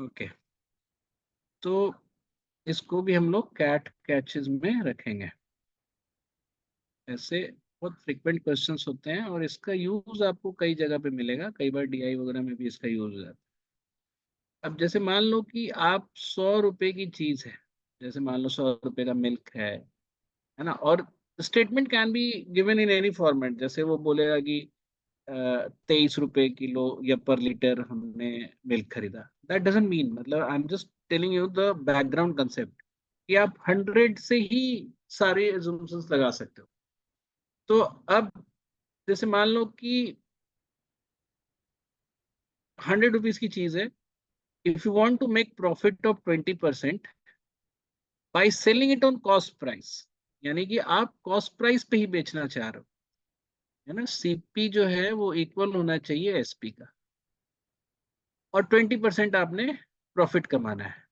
Okay, तो इसको भी हम लोग कैट कैचेस में रखेंगे। ऐसे बहुत फ्रिक्वेंट क्वेश्चंस होते हैं और इसका यूज आपको कई जगह पे मिलेगा, कई बार डीआई वगैरह में भी इसका यूज हो जाता है। अब जैसे मान लो कि आप 100 रुपए की चीज है, जैसे मान लो 100 रुपए का मिल्क है ना, और statement can be given in any format. जैसे वो बोलेगा कि 23 रुपए किलो या पर लीटर हमने मिल्क खरीदा, दैट डजंट मीन, मतलब I am just telling you the background concept कि आप 100 से ही सारे एजम्पशंस लगा सकते हो। तो अब जैसे मान लो कि 100 रुपीज की चीज है, if you want to make profit of 20% by selling it on cost price, यानी कि आप कॉस्ट प्राइस पे ही बेचना चाह रहे हो, है ना। सीपी जो है वो इक्वल होना चाहिए एसपी का, और 20% आपने प्रॉफिट कमाना है।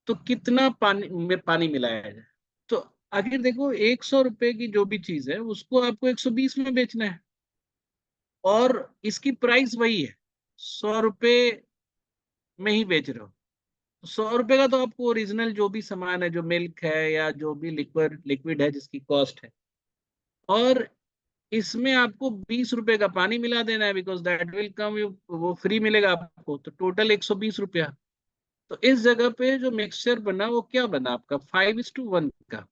तो कितना पानी में पानी मिलाया जाए? तो आखिर देखो, 100 रुपए की जो भी चीज है उसको आपको 120 में बेचना है, और इसकी प्राइस वही है, 100 रुपए में ही बेच रहे हो। 100 रुपए का तो आपको ओरिजिनल जो भी सामान है, जो मिल्क है या जो भी लिक्विड लिक्विड है जिसकी कॉस्ट है, और इसमें आपको 20 रुपए का पानी मिला देना है, बिकॉज दैट विल कम, वो फ्री मिलेगा आपको, तो टोटल 120 रुपया। तो इस जगह पे जो मिक्सचर बना वो क्या बना आपका, 5:1 का,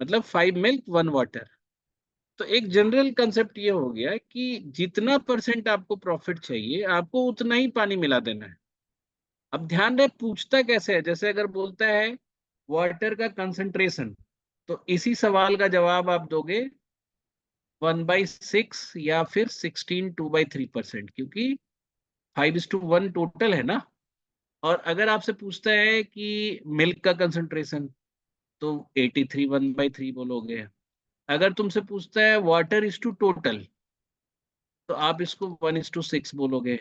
मतलब 5 मिल्क 1 वाटर। तो एक जनरल कंसेप्ट ये हो गया कि जितना परसेंट आपको प्रॉफिट चाहिए आपको उतना ही पानी मिला देना है। अब ध्यान रहे पूछता कैसे है, जैसे अगर बोलता है वाटर का कंसंट्रेशन, तो इसी सवाल का जवाब आप दोगे 1/6 या फिर 16 2/3%, क्योंकि 5:1 टोटल है ना। और अगर आपसे पूछता है कि मिल्क का कंसंट्रेशन, तो 83 1/3 बोलोगे। अगर तुमसे पूछता है वाटर इज टू टोटल, तो आप इसको 1:6 बोलोगे,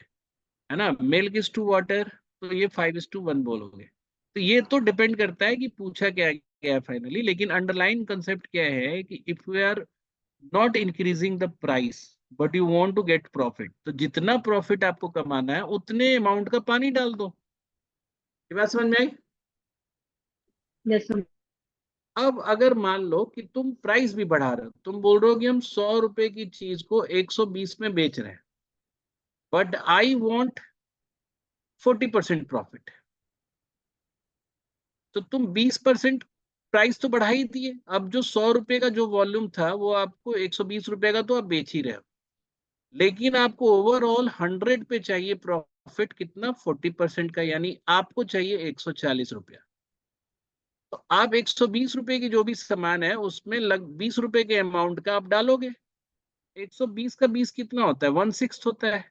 है ना। मिल्क इज टू वाटर, तो ये 5:1 बोलोगे। तो ये तो डिपेंड करता है कि पूछा क्या गया है फाइनली, लेकिन अंडरलाइन कंसेप्ट क्या है कि if we are not increasing the price but you want to get profit, तो जितना प्रॉफिट आपको कमाना है उतने अमाउंट का पानी डाल दो। ये बात समझ में आई? यस। अब अगर मान लो कि तुम प्राइस भी बढ़ा रहे हो, तुम बोल रहे हो कि हम 100 रुपए की चीज को 120 में बेच रहे हैं, बट आई वॉन्ट 40% प्रॉफिट, तो तुम 20% प्राइस तो बढ़ा ही दिए। अब जो 100 रुपए का जो वॉल्यूम था वो आपको 120 रुपए का तो आप बेच ही रहे हो, लेकिन आपको ओवरऑल 100 पे चाहिए प्रॉफिट कितना, 40% का, यानी आपको चाहिए 140 रुपया। तो आप 120 रुपए की जो भी सामान है उसमें लग 20 रुपए के अमाउंट का आप डालोगे। 120 का 20 कितना होता है, 1/6 होता है।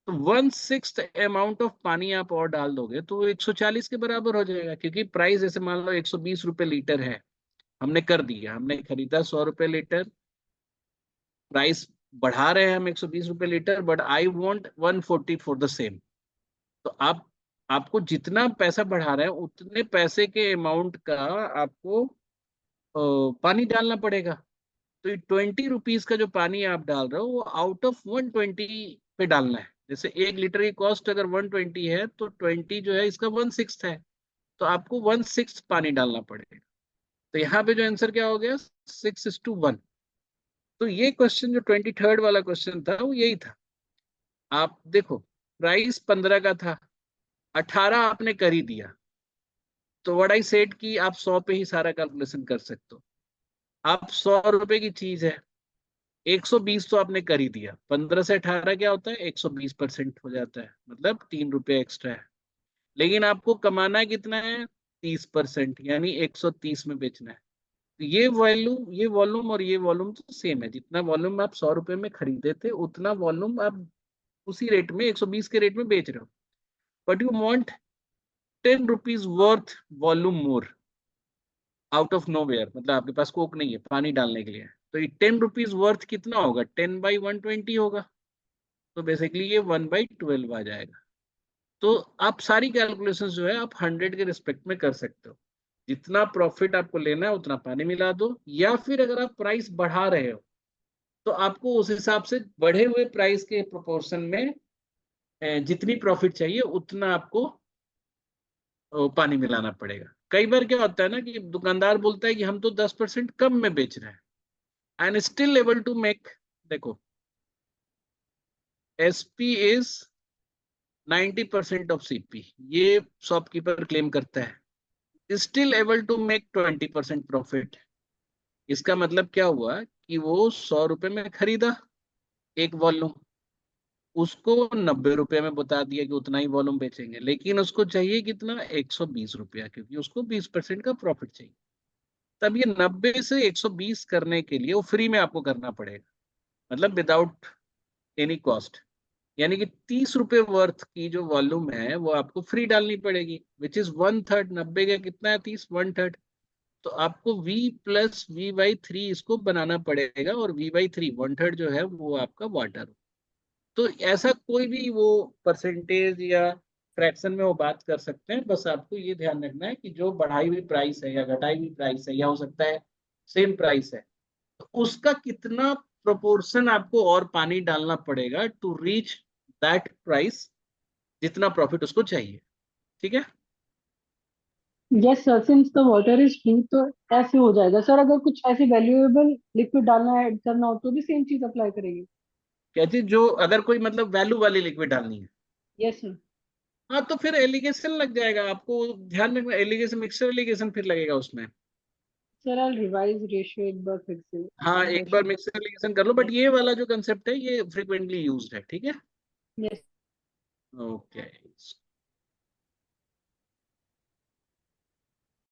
तो 1/6 अमाउंट ऑफ पानी आप और डाल दोगे तो वो 140 के बराबर हो जाएगा, क्योंकि प्राइस जैसे मान लो 120 रुपए लीटर है, हमने कर दिया, हमने खरीदा 100 रुपए लीटर, प्राइस बढ़ा रहे हैं हम 120 रुपए litre, but I want 140 for the same. तो आप आपको जितना पैसा बढ़ा रहे हैं उतने पैसे के अमाउंट का आपको पानी डालना पड़ेगा। तो ये 20 रुपीज का जो पानी आप डाल रहे हो वो आउट ऑफ 120 पे डालना है। जैसे 1 लीटर की कॉस्ट अगर 120 है, तो 20 जो है इसका 1/6 है, तो आपको 1/6 पानी डालना पड़ेगा। तो यहाँ पे जो आंसर क्या हो गया, 6:1। तो ये क्वेश्चन जो 23rd वाला क्वेश्चन था वो यही था। आप देखो, प्राइस 15 का था, 18 आपने कर ही दिया, तो व्हाट आई सेड कि आप 100 पे ही सारा कैलकुलेशन कर सकते हो। आप 100 रुपए की चीज है, 120 तो आपने कर ही दिया, 15 से 18 क्या होता है, 120% हो जाता है, मतलब 3 रुपये एक्स्ट्रा है। लेकिन आपको कमाना कितना है, 30%, यानी 130 में बेचना है। तो ये वॉल्यूम और ये वॉल्यूम तो सेम है, जितना वॉल्यूम आप 100 रुपए में खरीदे थे उतना वॉल्यूम आप उसी रेट में 120 के रेट में बेच रहे हो, but you want 10 rupees worth volume more out of nowhere, मतलब आपके पास कोक नहीं है पानी डालने के लिए, तो ये 10 रुपीज वर्थ कितना होगा, 10/120 होगा। तो बेसिकली ये 1/12 आ जाएगा। तो आप सारी कैलकुलेशन जो है आप 100 के रिस्पेक्ट में कर सकते हो। जितना प्रॉफिट आपको लेना है उतना पानी मिला दो, या फिर अगर आप प्राइस बढ़ा रहे हो तो आपको उस हिसाब से बढ़े हुए प्राइस के प्रोपोर्शन में जितनी प्रॉफिट चाहिए उतना आपको पानी मिलाना पड़ेगा। कई बार क्या होता है ना कि दुकानदार बोलता है कि हम तो 10% कम में बेच रहे हैं, and still able to make, देखो एसपी इज 90% ऑफ सीपी, ये शॉपकीपर क्लेम करता है, still able to make 20% profit. इसका मतलब क्या हुआ कि वो 100 रुपए में खरीदा एक वॉल्यूम, उसको 90 रुपए में बता दिया कि उतना ही वॉल्यूम बेचेंगे, लेकिन उसको चाहिए कितना, 120 रुपया, क्योंकि उसको 20% का प्रॉफिट चाहिए। तब ये 90 से 120 करने के लिए वो फ्री में आपको करना पड़ेगा, मतलब विदाउट एनी कॉस्ट। यानी कि 30 रुपए वर्थ की जो वॉल्यूम है वो आपको फ्री डालनी पड़ेगी, विच इज 1/3। 90 का कितना है, 30, 1/3। तो आपको v प्लस v/3 इसको बनाना पड़ेगा, और v/3 1/3 जो है वो आपका वाटर। तो ऐसा कोई भी वो परसेंटेज या फ्रैक्शन में वो बात कर सकते हैं, बस आपको ये ध्यान रखना है कि जो बढ़ाई हुई प्राइस है या घटाई हुई प्राइस है, या हो सकता है सेम प्राइस है, तो उसका कितना प्रोपोर्शन आपको और पानी डालना पड़ेगा टू रीच दैट प्राइस, जितना प्रॉफिट उसको चाहिए। ठीक है। Yes sir, since the water is free तो ऐसे हो जाएगा सर। अगर कुछ ऐसे वैल्यूएबल लिक्विड डालना है, ऐड करना हो तो भी सेम चीज अप्लाई करेगी? कहती जो अगर कोई मतलब वैल्यू वाली लिक्विड डालनी है, यस सर। हाँ तो फिर एलिगेशन लग जाएगा आपको, ध्यान रखना, एलिगेशन, मिक्सर एलिगेशन फिर लगेगा उसमें। सर आई रिवाइज रेशियो एक बार फिर से। हाँ आई एक बार शुड। मिक्सर एलिगेशन कर लो, बट ये वाला जो कंसेप्ट है ये फ्रिक्वेंटली यूज्ड है। ठीक है। यस। ओके।